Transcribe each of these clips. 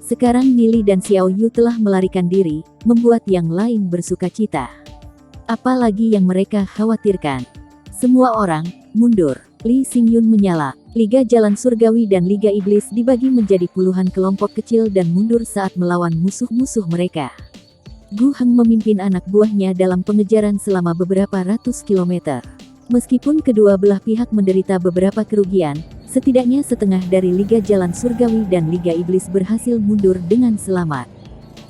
Sekarang Nili dan Xiao Yu telah melarikan diri, membuat yang lain bersukacita. Apalagi yang mereka khawatirkan. Semua orang mundur. Li Xingyun menyala. Liga Jalan Surgawi dan Liga Iblis dibagi menjadi puluhan kelompok kecil dan mundur saat melawan musuh-musuh mereka. Gu Heng memimpin anak buahnya dalam pengejaran selama beberapa ratus kilometer. Meskipun kedua belah pihak menderita beberapa kerugian, setidaknya setengah dari Liga Jalan Surgawi dan Liga Iblis berhasil mundur dengan selamat.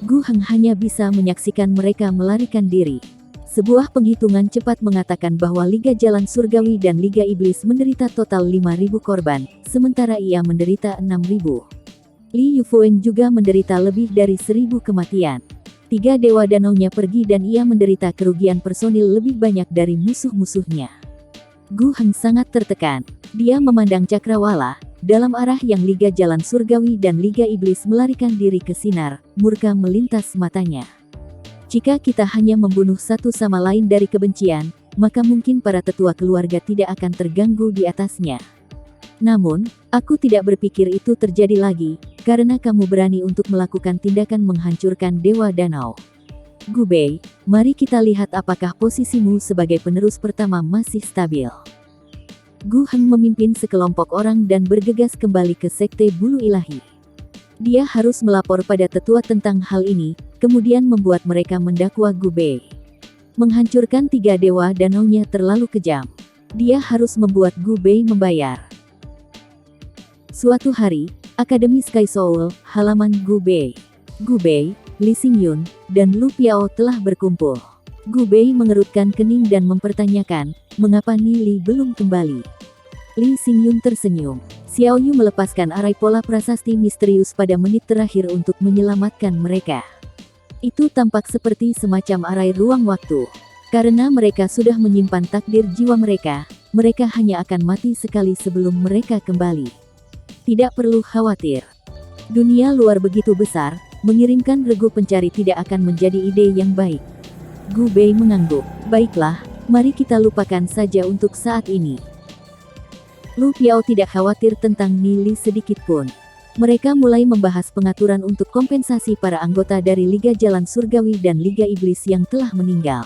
Gu Heng hanya bisa menyaksikan mereka melarikan diri. Sebuah penghitungan cepat mengatakan bahwa Liga Jalan Surgawi dan Liga Iblis menderita total 5.000 korban, sementara ia menderita 6.000. Li Yufeng juga menderita lebih dari 1.000 kematian. 3 dewa danaunya pergi dan ia menderita kerugian personil lebih banyak dari musuh-musuhnya. Gu Heng sangat tertekan. Dia memandang cakrawala dalam arah yang Liga Jalan Surgawi dan Liga Iblis melarikan diri ke sinar, murka melintas matanya. Jika kita hanya membunuh satu sama lain dari kebencian, maka mungkin para tetua keluarga tidak akan terganggu di atasnya. Namun, aku tidak berpikir itu terjadi lagi, karena kamu berani untuk melakukan tindakan menghancurkan Dewa Danau. Gu Bei, mari kita lihat apakah posisimu sebagai penerus pertama masih stabil. Gu Heng memimpin sekelompok orang dan bergegas kembali ke Sekte Bulu Ilahi. Dia harus melapor pada tetua tentang hal ini, kemudian membuat mereka mendakwa Gu Bei. Menghancurkan 3 dewa danaunya terlalu kejam. Dia harus membuat Gu Bei membayar. Suatu hari, Akademi Sky Soul, halaman Gu Bei. Gu Bei, Li Xingyun, dan Lu Piao telah berkumpul. Gu Bei mengerutkan kening dan mempertanyakan, mengapa Nili belum kembali. Li Xingyun tersenyum. Xiao Yu melepaskan arai pola prasasti misterius pada menit terakhir untuk menyelamatkan mereka. Itu tampak seperti semacam arai ruang waktu. Karena mereka sudah menyimpan takdir jiwa mereka, mereka hanya akan mati sekali sebelum mereka kembali. Tidak perlu khawatir. Dunia luar begitu besar, mengirimkan regu pencari tidak akan menjadi ide yang baik. Gu Bei mengangguk. Baiklah, mari kita lupakan saja untuk saat ini. Lu Piao tidak khawatir tentang Nili sedikit pun. Mereka mulai membahas pengaturan untuk kompensasi para anggota dari Liga Jalan Surgawi dan Liga Iblis yang telah meninggal.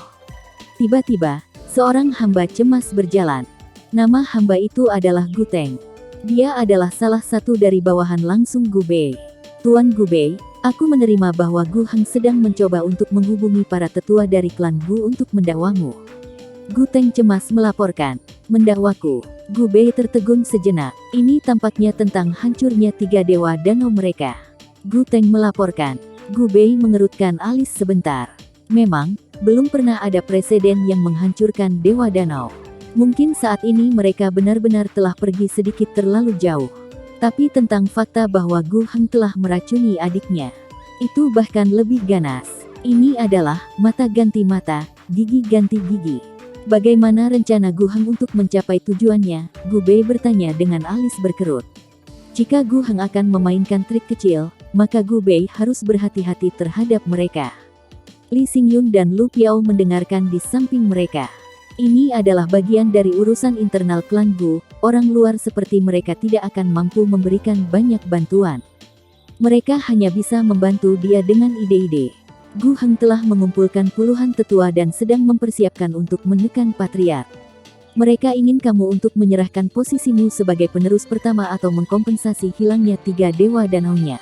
Tiba-tiba, seorang hamba cemas berjalan. Nama hamba itu adalah Gu Teng. Dia adalah salah satu dari bawahan langsung Gu Bei. Tuan Gu Bei, aku menerima bahwa Gu Heng sedang mencoba untuk menghubungi para tetua dari klan Gu untuk mendakwamu. Gu Teng cemas melaporkan. Mendakwaku. Gu Bei tertegun sejenak. Ini tampaknya tentang hancurnya 3 dewa danau mereka. Gu Teng melaporkan. Gu Bei mengerutkan alis sebentar. Memang, belum pernah ada preseden yang menghancurkan dewa danau. Mungkin saat ini mereka benar-benar telah pergi sedikit terlalu jauh. Tapi tentang fakta bahwa Gu Heng telah meracuni adiknya, itu bahkan lebih ganas. Ini adalah mata ganti mata, gigi ganti gigi. Bagaimana rencana Gu Heng untuk mencapai tujuannya? Gu Bei bertanya dengan alis berkerut. Jika Gu Heng akan memainkan trik kecil, maka Gu Bei harus berhati-hati terhadap mereka. Li Xingyun dan Lu Piao mendengarkan di samping mereka. Ini adalah bagian dari urusan internal klan Gu, orang luar seperti mereka tidak akan mampu memberikan banyak bantuan. Mereka hanya bisa membantu dia dengan ide-ide. Gu Heng telah mengumpulkan puluhan tetua dan sedang mempersiapkan untuk menekan patriark. Mereka ingin kamu untuk menyerahkan posisimu sebagai penerus pertama atau mengkompensasi hilangnya 3 dewa danaunya.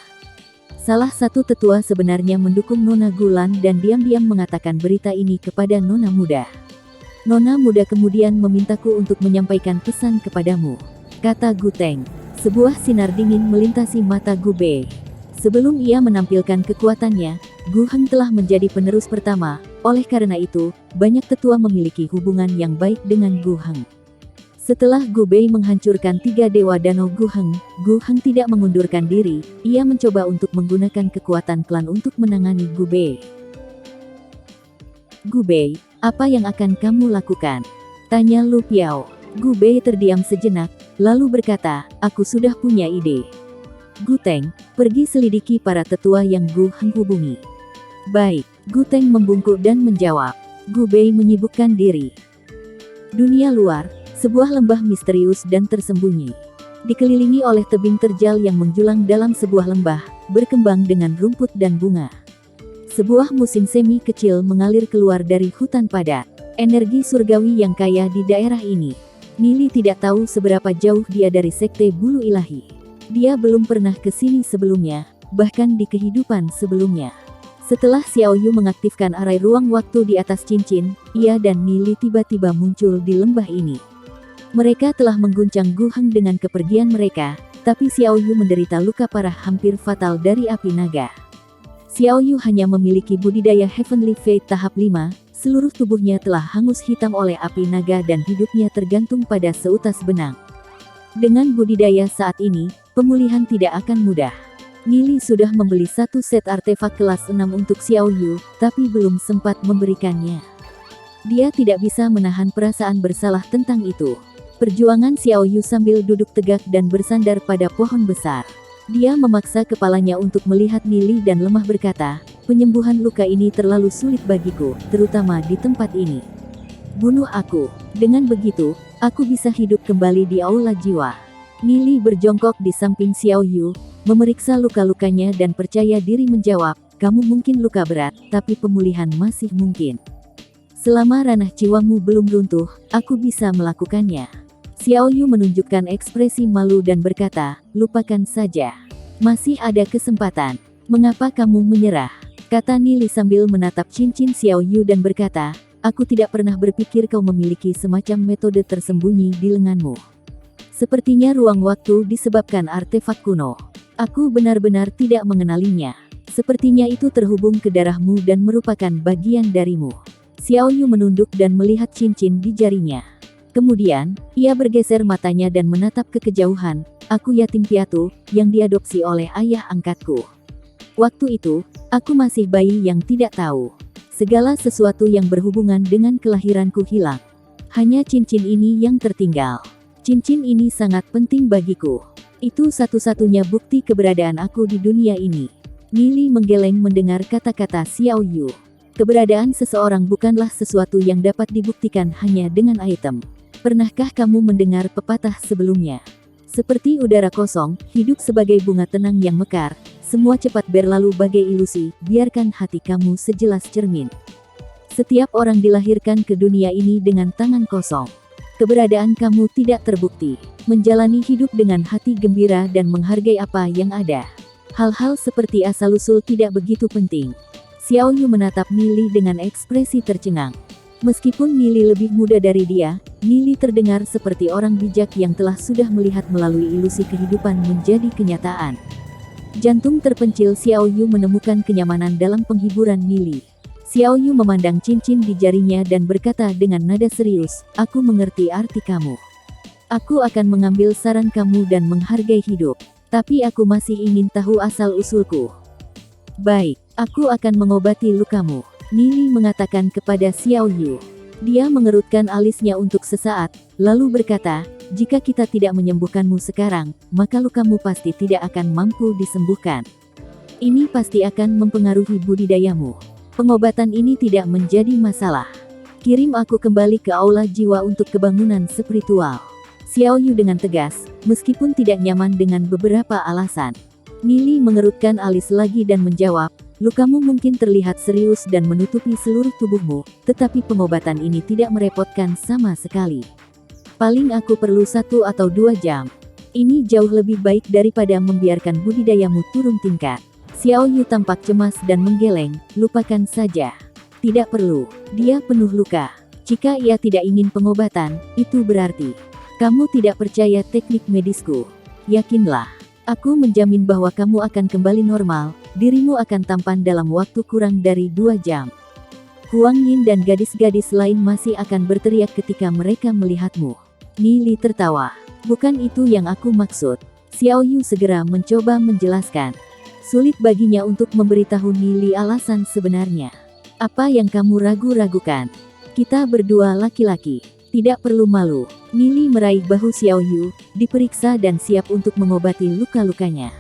Salah satu tetua sebenarnya mendukung Nona Gulan dan diam-diam mengatakan berita ini kepada Nona Muda. Nona Muda kemudian memintaku untuk menyampaikan pesan kepadamu, kata Gu Teng. Sebuah sinar dingin melintasi mata Gu Bei. Sebelum ia menampilkan kekuatannya, Gu Heng telah menjadi penerus pertama, oleh karena itu, banyak tetua memiliki hubungan yang baik dengan Gu Heng. Setelah Gu Bei menghancurkan 3 dewa danau Gu Heng tidak mengundurkan diri, ia mencoba untuk menggunakan kekuatan klan untuk menangani Gu Bei. Gu Bei, apa yang akan kamu lakukan? Tanya Lu Piao. Gu Bei terdiam sejenak, lalu berkata, aku sudah punya ide. Gu Teng, pergi selidiki para tetua yang Gu Heng hubungi. Baik, Gu Teng membungkuk dan menjawab. Gu Bei menyibukkan diri. Dunia luar, sebuah lembah misterius dan tersembunyi. Dikelilingi oleh tebing terjal yang menjulang dalam sebuah lembah, berkembang dengan rumput dan bunga. Sebuah musim semi kecil mengalir keluar dari hutan padat. Energi surgawi yang kaya di daerah ini. Nili tidak tahu seberapa jauh dia dari sekte bulu ilahi. Dia belum pernah ke sini sebelumnya, bahkan di kehidupan sebelumnya. Setelah Xiao Yu mengaktifkan arai ruang waktu di atas cincin, ia dan Nili tiba-tiba muncul di lembah ini. Mereka telah mengguncang Gu Heng dengan kepergian mereka, tapi Xiao Yu menderita luka parah hampir fatal dari api naga. Xiao Yu hanya memiliki budidaya Heavenly Fate tahap 5, seluruh tubuhnya telah hangus hitam oleh api naga dan hidupnya tergantung pada seutas benang. Dengan budidaya saat ini, pemulihan tidak akan mudah. Nili sudah membeli satu set artefak kelas 6 untuk Xiao Yu, tapi belum sempat memberikannya. Dia tidak bisa menahan perasaan bersalah tentang itu. Perjuangan Xiao Yu sambil duduk tegak dan bersandar pada pohon besar. Dia memaksa kepalanya untuk melihat Nili dan lemah berkata, penyembuhan luka ini terlalu sulit bagiku, terutama di tempat ini. Bunuh aku. Dengan begitu, aku bisa hidup kembali di aula jiwa. Nili berjongkok di samping Xiao Yu, memeriksa luka-lukanya dan percaya diri menjawab, kamu mungkin luka berat, tapi pemulihan masih mungkin. Selama ranah jiwamu belum runtuh, aku bisa melakukannya. Xiao Yu menunjukkan ekspresi malu dan berkata, lupakan saja. Masih ada kesempatan. Mengapa kamu menyerah? Kata Nili sambil menatap cincin Xiao Yu dan berkata, aku tidak pernah berpikir kau memiliki semacam metode tersembunyi di lenganmu. Sepertinya ruang waktu disebabkan artefak kuno. Aku benar-benar tidak mengenalinya. Sepertinya itu terhubung ke darahmu dan merupakan bagian darimu. Xiao Yu menunduk dan melihat cincin di jarinya. Kemudian, ia bergeser matanya dan menatap ke kejauhan, aku yatim piatu, yang diadopsi oleh ayah angkatku. Waktu itu, aku masih bayi yang tidak tahu. Segala sesuatu yang berhubungan dengan kelahiranku hilang. Hanya cincin ini yang tertinggal. Cincin ini sangat penting bagiku. Itu satu-satunya bukti keberadaan aku di dunia ini. Nili menggeleng mendengar kata-kata Xiao Yu. Keberadaan seseorang bukanlah sesuatu yang dapat dibuktikan hanya dengan item. Pernahkah kamu mendengar pepatah sebelumnya? Seperti udara kosong, hidup sebagai bunga tenang yang mekar, semua cepat berlalu bagai ilusi, biarkan hati kamu sejelas cermin. Setiap orang dilahirkan ke dunia ini dengan tangan kosong. Keberadaan kamu tidak terbukti. Menjalani hidup dengan hati gembira dan menghargai apa yang ada. Hal-hal seperti asal-usul tidak begitu penting. Xiao Yu menatap Nili dengan ekspresi tercengang. Meskipun Nili lebih muda dari dia, Nili terdengar seperti orang bijak yang telah sudah melihat melalui ilusi kehidupan menjadi kenyataan. Jantung terpencil Xiao Yu menemukan kenyamanan dalam penghiburan Nili. Xiao Yu memandang cincin di jarinya dan berkata dengan nada serius, aku mengerti arti kamu. Aku akan mengambil saran kamu dan menghargai hidup. Tapi aku masih ingin tahu asal-usulku. Baik, aku akan mengobati lukamu. Nili mengatakan kepada Xiao Yu. Dia mengerutkan alisnya untuk sesaat, lalu berkata, jika kita tidak menyembuhkanmu sekarang, maka lukamu pasti tidak akan mampu disembuhkan. Ini pasti akan mempengaruhi budidayamu. Pengobatan ini tidak menjadi masalah. Kirim aku kembali ke aula jiwa untuk kebangunan spiritual. Xiao Yu dengan tegas, meskipun tidak nyaman dengan beberapa alasan. Nili mengerutkan alis lagi dan menjawab, lukamu mungkin terlihat serius dan menutupi seluruh tubuhmu, tetapi pengobatan ini tidak merepotkan sama sekali. Paling aku perlu 1 atau 2 jam. Ini jauh lebih baik daripada membiarkan budidayamu turun tingkat. Xiao Yu tampak cemas dan menggeleng, lupakan saja. Tidak perlu, dia penuh luka. Jika ia tidak ingin pengobatan, itu berarti kamu tidak percaya teknik medisku. Yakinlah. Aku menjamin bahwa kamu akan kembali normal, dirimu akan tampan dalam waktu kurang dari 2 jam. Huang Yin dan gadis-gadis lain masih akan berteriak ketika mereka melihatmu. Nili tertawa. Bukan itu yang aku maksud. Xiao Yu segera mencoba menjelaskan. Sulit baginya untuk memberitahu Nili alasan sebenarnya. Apa yang kamu ragu-ragukan? Kita berdua laki-laki. Tidak perlu malu. Nili meraih bahu Xiao Yu, diperiksa dan siap untuk mengobati luka-lukanya.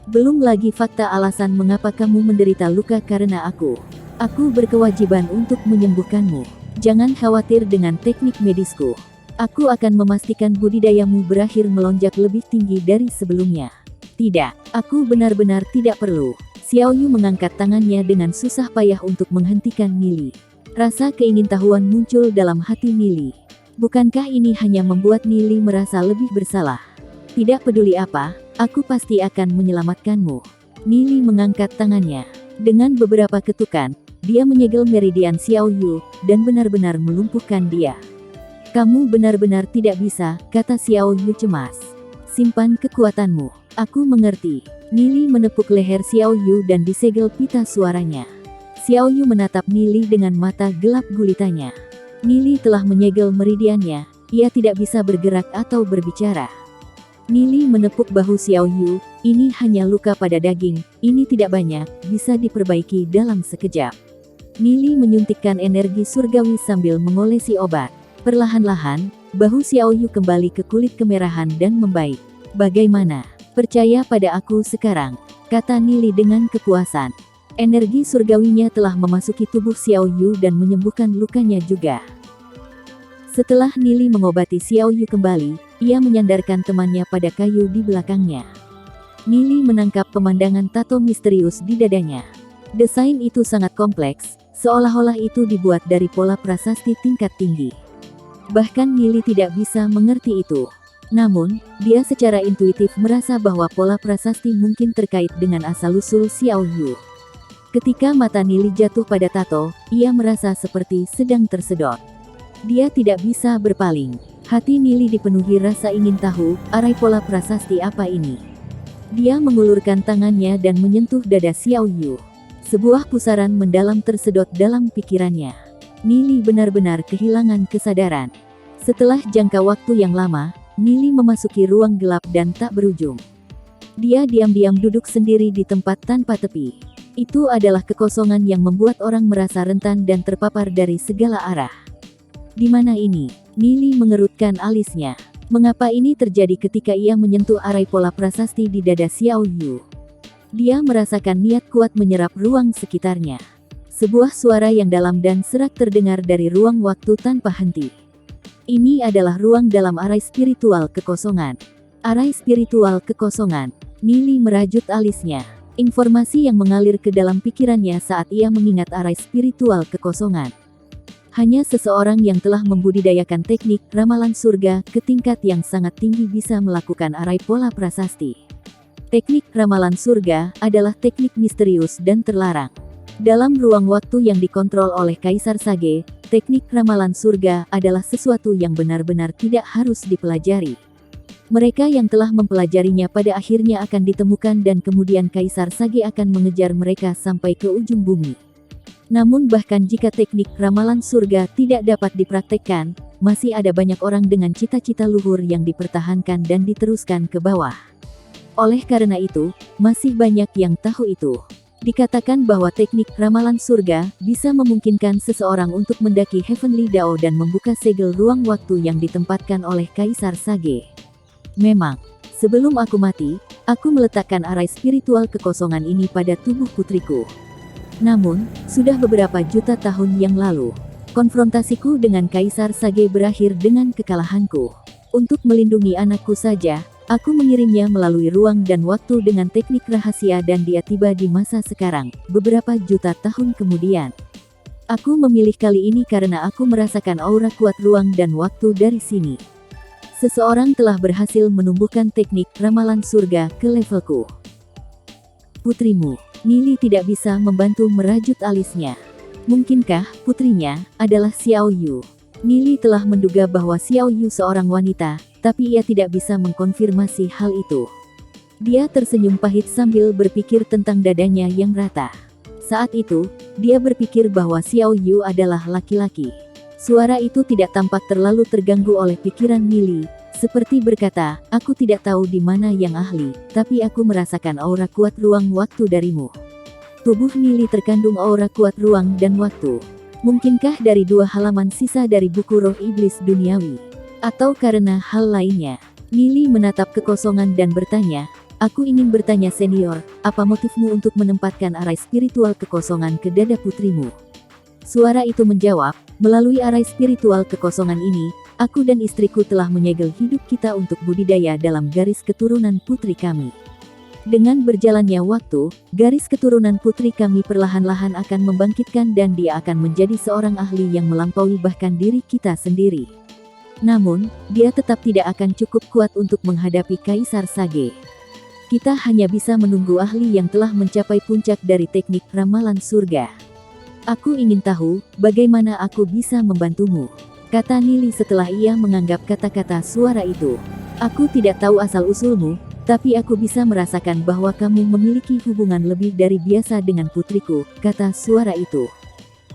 Belum lagi fakta alasan mengapa kamu menderita luka karena aku. Aku berkewajiban untuk menyembuhkanmu. Jangan khawatir dengan teknik medisku. Aku akan memastikan budidayamu berakhir melonjak lebih tinggi dari sebelumnya. Tidak, aku benar-benar tidak perlu. Xiao Yu mengangkat tangannya dengan susah payah untuk menghentikan Nili. Rasa keingintahuan muncul dalam hati Nili. Bukankah ini hanya membuat Nili merasa lebih bersalah? Tidak peduli apa, aku pasti akan menyelamatkanmu. Nili mengangkat tangannya. Dengan beberapa ketukan, dia menyegel meridian Xiao Yu, dan benar-benar melumpuhkan dia. Kamu benar-benar tidak bisa, kata Xiao Yu cemas. Simpan kekuatanmu. Aku mengerti. Nili menepuk leher Xiao Yu dan disegel pita suaranya. Xiao Yu menatap Nili dengan mata gelap gulitanya. Nili telah menyegel meridiannya, ia tidak bisa bergerak atau berbicara. Nili menepuk bahu Xiao Yu, ini hanya luka pada daging, ini tidak banyak, bisa diperbaiki dalam sekejap. Nili menyuntikkan energi surgawi sambil mengolesi obat. Perlahan-lahan, bahu Xiao Yu kembali ke kulit kemerahan dan membaik. Bagaimana? Percaya pada aku sekarang, kata Nili dengan kepuasan. Energi surgawinya telah memasuki tubuh Xiao Yu dan menyembuhkan lukanya juga. Setelah Nili mengobati Xiao Yu kembali, ia menyandarkan temannya pada kayu di belakangnya. Nili menangkap pemandangan tato misterius di dadanya. Desain itu sangat kompleks, seolah-olah itu dibuat dari pola prasasti tingkat tinggi. Bahkan Nili tidak bisa mengerti itu. Namun, dia secara intuitif merasa bahwa pola prasasti mungkin terkait dengan asal-usul Xiao Yu. Ketika mata Nili jatuh pada tato, ia merasa seperti sedang tersedot. Dia tidak bisa berpaling. Hati Nili dipenuhi rasa ingin tahu, arai pola prasasti apa ini. Dia mengulurkan tangannya dan menyentuh dada Xiao Yu. Sebuah pusaran mendalam tersedot dalam pikirannya. Nili benar-benar kehilangan kesadaran. Setelah jangka waktu yang lama, Nili memasuki ruang gelap dan tak berujung. Dia diam-diam duduk sendiri di tempat tanpa tepi. Itu adalah kekosongan yang membuat orang merasa rentan dan terpapar dari segala arah. Di mana ini? Nili mengerutkan alisnya. Mengapa ini terjadi ketika ia menyentuh arai pola prasasti di dada Xiao Yu? Dia merasakan niat kuat menyerap ruang sekitarnya. Sebuah suara yang dalam dan serak terdengar dari ruang waktu tanpa henti. Ini adalah ruang dalam arai spiritual kekosongan. Arai spiritual kekosongan. Nili merajut alisnya. Informasi yang mengalir ke dalam pikirannya saat ia mengingat arai spiritual kekosongan. Hanya seseorang yang telah membudidayakan teknik ramalan surga ke tingkat yang sangat tinggi bisa melakukan arai pola prasasti. Teknik ramalan surga adalah teknik misterius dan terlarang. Dalam ruang waktu yang dikontrol oleh Kaisar Sage, teknik ramalan surga adalah sesuatu yang benar-benar tidak harus dipelajari. Mereka yang telah mempelajarinya pada akhirnya akan ditemukan dan kemudian Kaisar Sage akan mengejar mereka sampai ke ujung bumi. Namun bahkan jika teknik ramalan surga tidak dapat dipraktekkan, masih ada banyak orang dengan cita-cita luhur yang dipertahankan dan diteruskan ke bawah. Oleh karena itu, masih banyak yang tahu itu. Dikatakan bahwa teknik ramalan surga bisa memungkinkan seseorang untuk mendaki Heavenly Dao dan membuka segel ruang waktu yang ditempatkan oleh Kaisar Sage. Memang, sebelum aku mati, aku meletakkan arai spiritual kekosongan ini pada tubuh putriku. Namun, sudah beberapa juta tahun yang lalu, konfrontasiku dengan Kaisar Sage berakhir dengan kekalahanku. Untuk melindungi anakku saja, aku mengirimnya melalui ruang dan waktu dengan teknik rahasia dan dia tiba di masa sekarang, beberapa juta tahun kemudian. Aku memilih kali ini karena aku merasakan aura kuat ruang dan waktu dari sini. Seseorang telah berhasil menumbuhkan teknik ramalan surga ke levelku. Putrimu, Nili tidak bisa membantu merajut alisnya. Mungkinkah putrinya adalah Xiao Yu? Nili telah menduga bahwa Xiao Yu seorang wanita, tapi ia tidak bisa mengkonfirmasi hal itu. Dia tersenyum pahit sambil berpikir tentang dadanya yang rata. Saat itu, dia berpikir bahwa Xiao Yu adalah laki-laki. Suara itu tidak tampak terlalu terganggu oleh pikiran Nili, seperti berkata, aku tidak tahu di mana yang ahli, tapi aku merasakan aura kuat ruang waktu darimu. Tubuh Nili terkandung aura kuat ruang dan waktu. Mungkinkah dari 2 halaman sisa dari buku Roh Iblis Duniawi? Atau karena hal lainnya? Nili menatap kekosongan dan bertanya, aku ingin bertanya senior, apa motifmu untuk menempatkan arai spiritual kekosongan ke dada putrimu? Suara itu menjawab, melalui arai spiritual kekosongan ini, Aku dan istriku telah menyegel hidup kita untuk budidaya dalam garis keturunan putri kami. Dengan berjalannya waktu, garis keturunan putri kami perlahan-lahan akan membangkitkan dan dia akan menjadi seorang ahli yang melampaui bahkan diri kita sendiri. Namun, dia tetap tidak akan cukup kuat untuk menghadapi Kaisar Sage. Kita hanya bisa menunggu ahli yang telah mencapai puncak dari teknik ramalan surga. Aku ingin tahu, bagaimana aku bisa membantumu, kata Nili setelah ia menganggap kata-kata suara itu. Aku tidak tahu asal-usulmu, tapi aku bisa merasakan bahwa kamu memiliki hubungan lebih dari biasa dengan putriku, kata suara itu.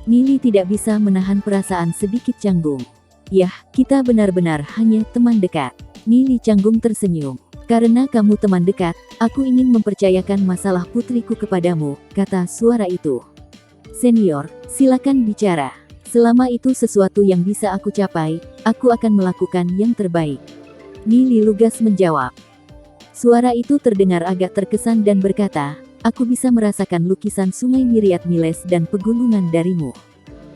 Nili tidak bisa menahan perasaan sedikit canggung. Yah, kita benar-benar hanya teman dekat. Nili canggung tersenyum. Karena kamu teman dekat, aku ingin mempercayakan masalah putriku kepadamu, kata suara itu. Senior, silakan bicara. Selama itu sesuatu yang bisa aku capai, aku akan melakukan yang terbaik. Nili lugas menjawab. Suara itu terdengar agak terkesan dan berkata, aku bisa merasakan lukisan sungai Miriat Miles dan pegunungan darimu.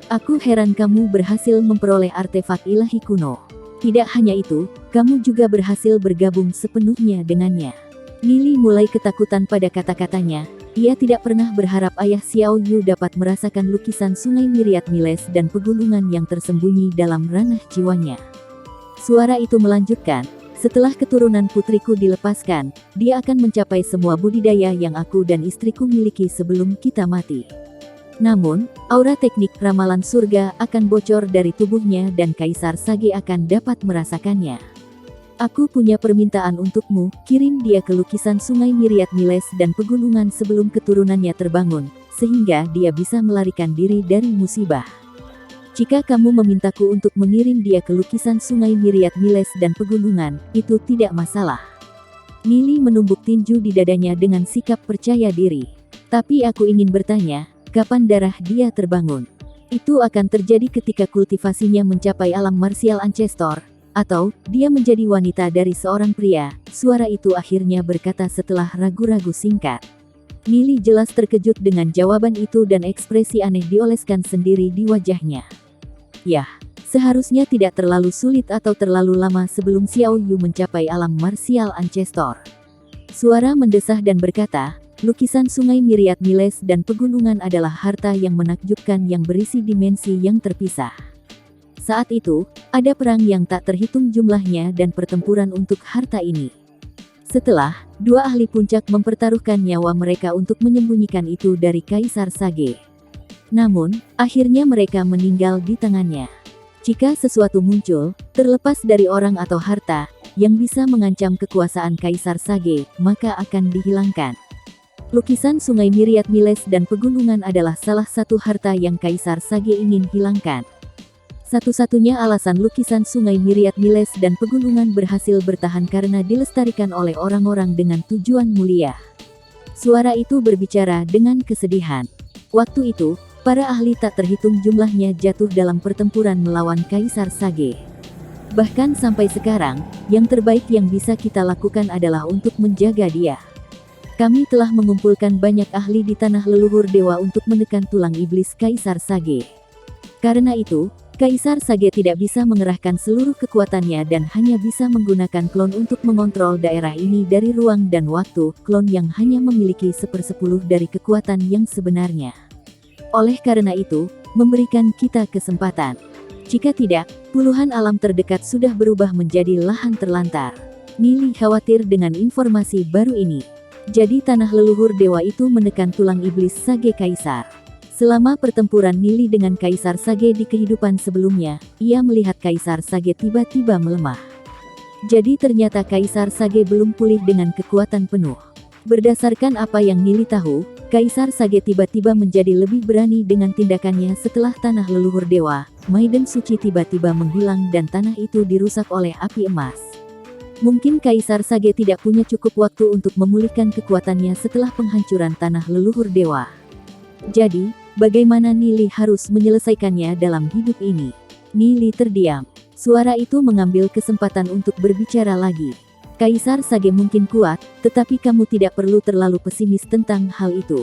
Aku heran kamu berhasil memperoleh artefak ilahi kuno. Tidak hanya itu, kamu juga berhasil bergabung sepenuhnya dengannya. Nili mulai ketakutan pada kata-katanya. Ia tidak pernah berharap ayah Xiao Yu dapat merasakan lukisan sungai Miriat Miles dan pegunungan yang tersembunyi dalam ranah jiwanya. Suara itu melanjutkan, setelah keturunan putriku dilepaskan, dia akan mencapai semua budidaya yang aku dan istriku miliki sebelum kita mati. Namun, aura teknik ramalan surga akan bocor dari tubuhnya dan Kaisar Sage akan dapat merasakannya. Aku punya permintaan untukmu, kirim dia ke lukisan sungai Miriat Miles dan pegunungan sebelum keturunannya terbangun, sehingga dia bisa melarikan diri dari musibah. Jika kamu memintaku untuk mengirim dia ke lukisan sungai Miriat Miles dan pegunungan, itu tidak masalah. Nili menumbuk tinju di dadanya dengan sikap percaya diri. Tapi aku ingin bertanya, kapan darah dia terbangun? Itu akan terjadi ketika kultivasinya mencapai alam marsial ancestor, atau dia menjadi wanita dari seorang pria, suara itu akhirnya berkata setelah ragu-ragu singkat. Nili jelas terkejut dengan jawaban itu dan ekspresi aneh dioleskan sendiri di wajahnya. Yah, seharusnya tidak terlalu sulit atau terlalu lama sebelum Xiao Yu mencapai alam marsial ancestor. Suara mendesah dan berkata, lukisan sungai Miriat Miles dan pegunungan adalah harta yang menakjubkan yang berisi dimensi yang terpisah. Saat itu, ada perang yang tak terhitung jumlahnya dan pertempuran untuk harta ini. Setelah, dua ahli puncak mempertaruhkan nyawa mereka untuk menyembunyikan itu dari Kaisar Sage. Namun, akhirnya mereka meninggal di tangannya. Jika sesuatu muncul, terlepas dari orang atau harta, yang bisa mengancam kekuasaan Kaisar Sage, maka akan dihilangkan. Lukisan sungai Miriat Miles dan pegunungan adalah salah satu harta yang Kaisar Sage ingin hilangkan. Satu-satunya alasan lukisan sungai Miriat Miles dan pegunungan berhasil bertahan karena dilestarikan oleh orang-orang dengan tujuan mulia. Suara itu berbicara dengan kesedihan. Waktu itu, para ahli tak terhitung jumlahnya jatuh dalam pertempuran melawan Kaisar Sage. Bahkan sampai sekarang, yang terbaik yang bisa kita lakukan adalah untuk menjaga dia. Kami telah mengumpulkan banyak ahli di tanah leluhur dewa untuk menekan tulang iblis Kaisar Sage. Karena itu, Kaisar Sage tidak bisa mengerahkan seluruh kekuatannya dan hanya bisa menggunakan klon untuk mengontrol daerah ini dari ruang dan waktu, klon yang hanya memiliki 1/10 dari kekuatan yang sebenarnya. Oleh karena itu, memberikan kita kesempatan. Jika tidak, puluhan alam terdekat sudah berubah menjadi lahan terlantar. Nili khawatir dengan informasi baru ini. Jadi tanah leluhur dewa itu menekan tulang iblis Sage Kaisar. Selama pertempuran Nili dengan Kaisar Sage di kehidupan sebelumnya, ia melihat Kaisar Sage tiba-tiba melemah. Jadi ternyata Kaisar Sage belum pulih dengan kekuatan penuh. Berdasarkan apa yang Nili tahu, Kaisar Sage tiba-tiba menjadi lebih berani dengan tindakannya setelah tanah leluhur dewa, Maiden Suci tiba-tiba menghilang dan tanah itu dirusak oleh api emas. Mungkin Kaisar Sage tidak punya cukup waktu untuk memulihkan kekuatannya setelah penghancuran tanah leluhur dewa. Jadi, bagaimana Nili harus menyelesaikannya dalam hidup ini? Nili terdiam. Suara itu mengambil kesempatan untuk berbicara lagi. Kaisar Sage mungkin kuat, tetapi kamu tidak perlu terlalu pesimis tentang hal itu.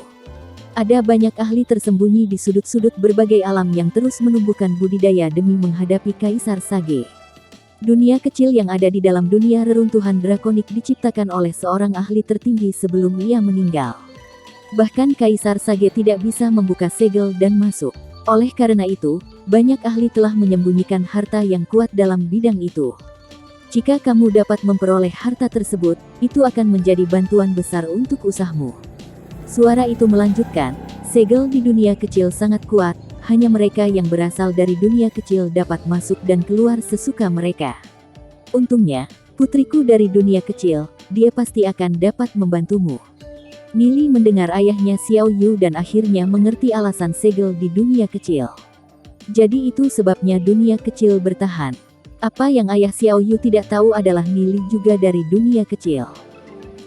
Ada banyak ahli tersembunyi di sudut-sudut berbagai alam yang terus menumbuhkan budidaya demi menghadapi Kaisar Sage. Dunia kecil yang ada di dalam dunia reruntuhan drakonik diciptakan oleh seorang ahli tertinggi sebelum ia meninggal. Bahkan Kaisar Sage tidak bisa membuka segel dan masuk. Oleh karena itu, banyak ahli telah menyembunyikan harta yang kuat dalam bidang itu. Jika kamu dapat memperoleh harta tersebut, itu akan menjadi bantuan besar untuk usahamu. Suara itu melanjutkan, segel di dunia kecil sangat kuat. Hanya mereka yang berasal dari dunia kecil dapat masuk dan keluar sesuka mereka. Untungnya, putriku dari dunia kecil, dia pasti akan dapat membantumu. Nili mendengar ayahnya Xiao Yu dan akhirnya mengerti alasan segel di dunia kecil. Jadi itu sebabnya dunia kecil bertahan. Apa yang ayah Xiao Yu tidak tahu adalah Nili juga dari dunia kecil.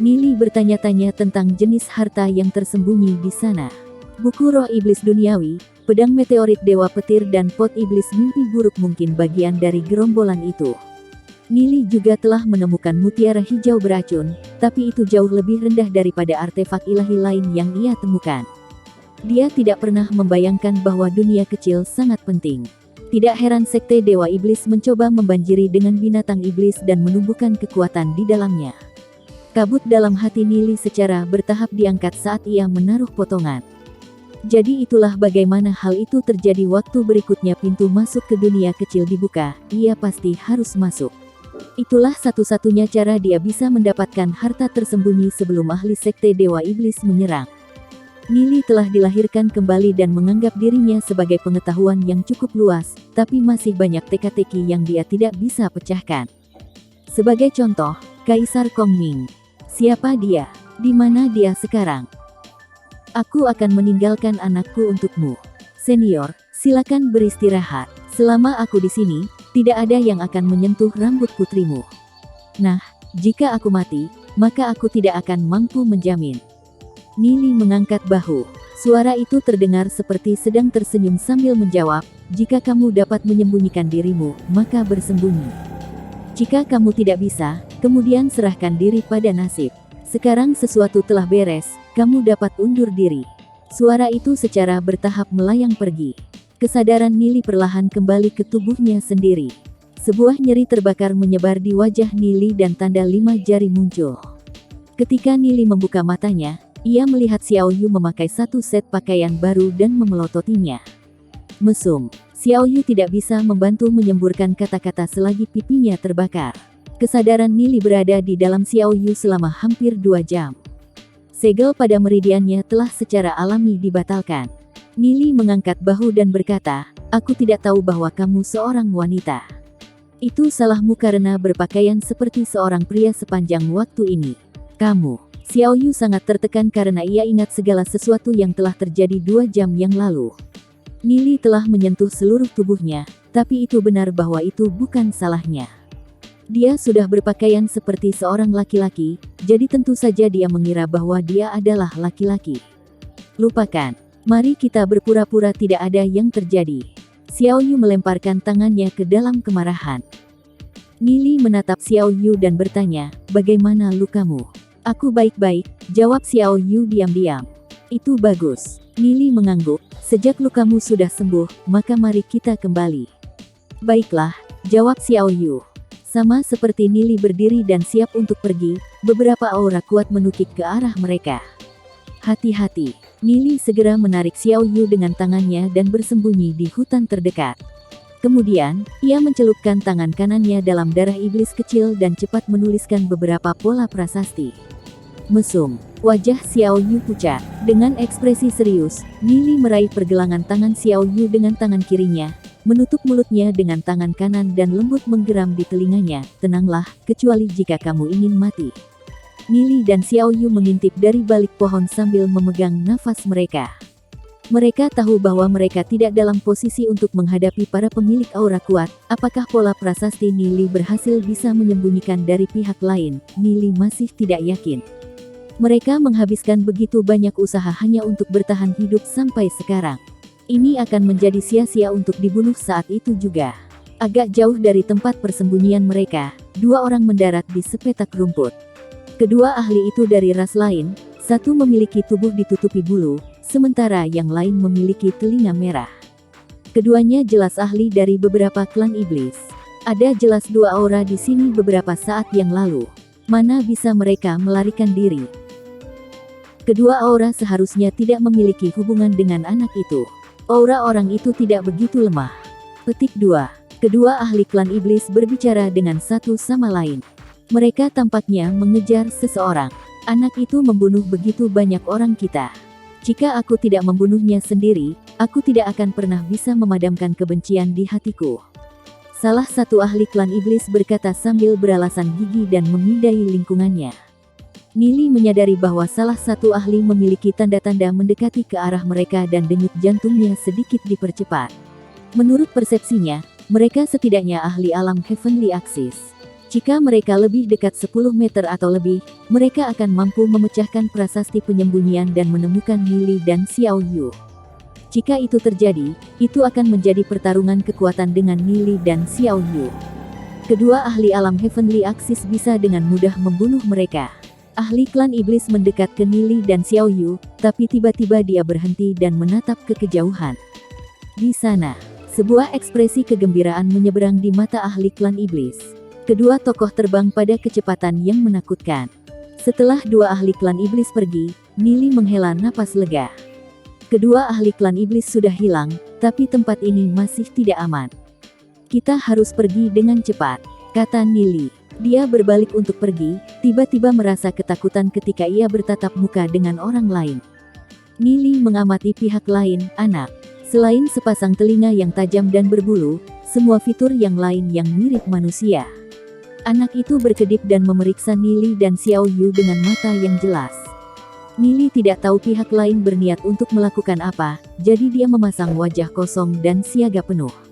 Nili bertanya-tanya tentang jenis harta yang tersembunyi di sana. Buku Roh Iblis Duniawi, pedang meteorit Dewa Petir dan pot iblis mimpi buruk mungkin bagian dari gerombolan itu. Nili juga telah menemukan mutiara hijau beracun, tapi itu jauh lebih rendah daripada artefak ilahi lain yang ia temukan. Dia tidak pernah membayangkan bahwa dunia kecil sangat penting. Tidak heran sekte Dewa Iblis mencoba membanjiri dengan binatang iblis dan menumbuhkan kekuatan di dalamnya. Kabut dalam hati Nili secara bertahap diangkat saat ia menaruh potongan. Jadi itulah bagaimana hal itu terjadi waktu berikutnya pintu masuk ke dunia kecil dibuka, ia pasti harus masuk. Itulah satu-satunya cara dia bisa mendapatkan harta tersembunyi sebelum ahli sekte Dewa Iblis menyerang. Nili telah dilahirkan kembali dan menganggap dirinya sebagai pengetahuan yang cukup luas, tapi masih banyak teka-teki yang dia tidak bisa pecahkan. Sebagai contoh, Kaisar Kongming. Siapa dia? Di mana dia sekarang? Aku akan meninggalkan anakku untukmu. Senior, silakan beristirahat. Selama aku di sini, tidak ada yang akan menyentuh rambut putrimu. Nah, jika aku mati, maka aku tidak akan mampu menjamin. Nili mengangkat bahu. Suara itu terdengar seperti sedang tersenyum sambil menjawab, jika kamu dapat menyembunyikan dirimu, maka bersembunyi. Jika kamu tidak bisa, kemudian serahkan diri pada nasib. Sekarang sesuatu telah beres, kamu dapat undur diri. Suara itu secara bertahap melayang pergi. Kesadaran Nili perlahan kembali ke tubuhnya sendiri. Sebuah nyeri terbakar menyebar di wajah Nili dan tanda 5 jari muncul. Ketika Nili membuka matanya, ia melihat Xiao Yu memakai satu set pakaian baru dan memelototinya. Mesum, Xiao Yu tidak bisa membantu menyemburkan kata-kata selagi pipinya terbakar. Kesadaran Nili berada di dalam Xiao Yu selama hampir 2 jam. Segel pada meridiannya telah secara alami dibatalkan. Nili mengangkat bahu dan berkata, aku tidak tahu bahwa kamu seorang wanita. Itu salahmu karena berpakaian seperti seorang pria sepanjang waktu ini. Kamu, Xiao Yu sangat tertekan karena ia ingat segala sesuatu yang telah terjadi 2 jam yang lalu. Nili telah menyentuh seluruh tubuhnya, tapi itu benar bahwa itu bukan salahnya. Dia sudah berpakaian seperti seorang laki-laki, jadi tentu saja dia mengira bahwa dia adalah laki-laki. Lupakan. Mari kita berpura-pura tidak ada yang terjadi. Xiao Yu melemparkan tangannya ke dalam kemarahan. Nili menatap Xiao Yu dan bertanya, bagaimana lukamu? Aku baik-baik, jawab Xiao Yu diam-diam. Itu bagus. Nili mengangguk, sejak lukamu sudah sembuh, maka mari kita kembali. Baiklah, jawab Xiao Yu. Sama seperti Nili berdiri dan siap untuk pergi, beberapa aura kuat menukik ke arah mereka. Hati-hati, Nili segera menarik Xiao Yu dengan tangannya dan bersembunyi di hutan terdekat. Kemudian, ia mencelupkan tangan kanannya dalam darah iblis kecil dan cepat menuliskan beberapa pola prasasti. Mesum, wajah Xiao Yu pucat. Dengan ekspresi serius, Nili meraih pergelangan tangan Xiao Yu dengan tangan kirinya, menutup mulutnya dengan tangan kanan dan lembut menggeram di telinganya, tenanglah, kecuali jika kamu ingin mati. Nili dan Xiao Yu mengintip dari balik pohon sambil memegang nafas mereka. Mereka tahu bahwa mereka tidak dalam posisi untuk menghadapi para pemilik aura kuat. Apakah pola prasasti Nili berhasil bisa menyembunyikan dari pihak lain? Nili masih tidak yakin. Mereka menghabiskan begitu banyak usaha hanya untuk bertahan hidup sampai sekarang. Ini akan menjadi sia-sia untuk dibunuh saat itu juga. Agak jauh dari tempat persembunyian mereka, 2 orang mendarat di sepetak rumput. Kedua ahli itu dari ras lain, satu memiliki tubuh ditutupi bulu, sementara yang lain memiliki telinga merah. Keduanya jelas ahli dari beberapa klan iblis. Ada jelas dua aura di sini beberapa saat yang lalu. Mana bisa mereka melarikan diri? Kedua aura seharusnya tidak memiliki hubungan dengan anak itu. Aura orang itu tidak begitu lemah. Petik 2. Kedua ahli klan iblis berbicara dengan satu sama lain. Mereka tampaknya mengejar seseorang. Anak itu membunuh begitu banyak orang kita. Jika aku tidak membunuhnya sendiri, aku tidak akan pernah bisa memadamkan kebencian di hatiku. Salah satu ahli klan iblis berkata sambil beralasan gigi dan memindai lingkungannya. Nili menyadari bahwa salah satu ahli memiliki tanda-tanda mendekati ke arah mereka dan denyut jantungnya sedikit dipercepat. Menurut persepsinya, mereka setidaknya ahli alam Heavenly Axis. Jika mereka lebih dekat 10 meter atau lebih, mereka akan mampu memecahkan prasasti penyembunyian dan menemukan Nili dan Xiao Yu. Jika itu terjadi, itu akan menjadi pertarungan kekuatan dengan Nili dan Xiao Yu. Kedua ahli alam Heavenly Axis bisa dengan mudah membunuh mereka. Ahli klan iblis mendekat ke Nili dan Xiao Yu, tapi tiba-tiba dia berhenti dan menatap ke kejauhan. Di sana, sebuah ekspresi kegembiraan menyeberang di mata ahli klan iblis. Kedua tokoh terbang pada kecepatan yang menakutkan. Setelah dua ahli klan iblis pergi, Nili menghela napas lega. Kedua ahli klan iblis sudah hilang, tapi tempat ini masih tidak aman. Kita harus pergi dengan cepat, kata Nili. Dia berbalik untuk pergi, tiba-tiba merasa ketakutan ketika ia bertatap muka dengan orang lain. Nili mengamati pihak lain, anak. Selain sepasang telinga yang tajam dan berbulu, semua fitur yang lain yang mirip manusia. Anak itu berkedip dan memeriksa Nili dan Xiao Yu dengan mata yang jelas. Nili tidak tahu pihak lain berniat untuk melakukan apa, jadi dia memasang wajah kosong dan siaga penuh.